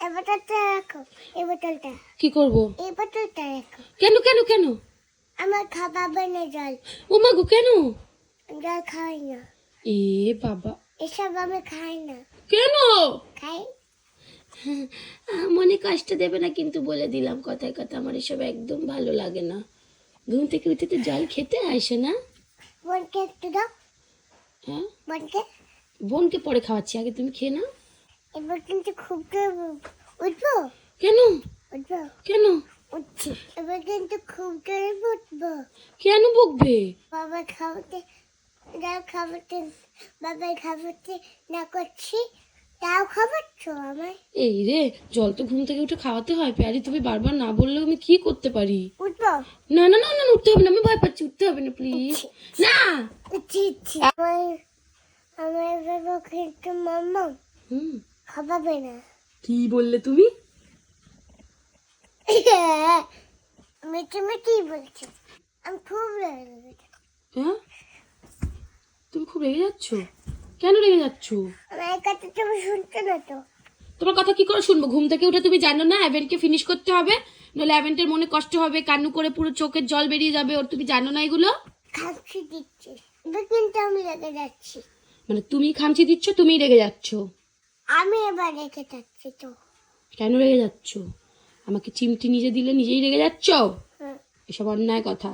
এই বোতলটা রাখো, এই বোতলটা, কি করব? এই বোতলটা রাখো। কেন কেন কেন? আমার খাবার না জল, ও মা গো, কেন? জল খাই না, এ বাবা, এসব আমি খাই না। কেন? খাই মনে কষ্ট দেবে না কিন্তু, বলে দিলাম কথায় কথা, আমার এসব একদম ভালো লাগে না। ঘুম থেকে উঠে তো জল খেতে আসে না। বোনকে একটু দাও, হ্যাঁ, বোনকে। বোনকে পরে খাওয়াচ্ছি, আগে তুমি খেয়ে নাও। এবার কিন্তু খুব জোরে উঠবো, কেন উঠবো, কেন উঠছি। এবার কিন্তু খুব জোরে উঠবো। কেন বকবে? বাবা খাওয়াতে, যাও খাওয়াতে, বাবার খাওয়াতে না করছি, তাও খাওয়াচ্ছ আমায়। এই রে, জল তো ঘুম থেকে উঠে খাওয়াতে হয় প্যারি, তুমি বারবার না বললেও আমি কি করতে পারি? উঠবো, না না না না, উঠতে হবে না, আমি ভয় পাচ্ছি, উঠতে হবে না প্লিজ। না, উঠছি উঠছি। আমার আমার বাবা কিন্তু মাম্মা হুম, খাওয়াবে না। কি বললে তুমি? মিটি মিটি বলছি, আমি খুব রেগে গেছি। হ্যাঁ, তুমি খুব রেগে যাচ্ছ? কেন রেগে যাচ্ছ? আমার কথা তুমি শুনছো না তো। তোমার কথা কি করে শুনবো? ঘুম থেকে উঠে তুমি জানো না অ্যাভেনকে ফিনিশ করতে হবে, নইলে অ্যাভেন্টের মনে কষ্ট হবে, কান্নু করে পুরো চোখের জল বেরিয়ে যাবে ওর, তুমি জানো না এগুলো? খাচ্ছি দিচ্ছি, এবার কিন্তু আমি রেগে যাচ্ছি। মানে তুমি খামচি দিচ্ছ, তুমিই রেগে যাচ্ছ? আমি এবার রেগে যাচ্ছি তো। কেন রেগে যাচ্ছ? আমাকে চিমটি নিজে দিলে নিজেই রেগে যাচ্ছ? হ্যাঁ। এসব অন্যায় কথা।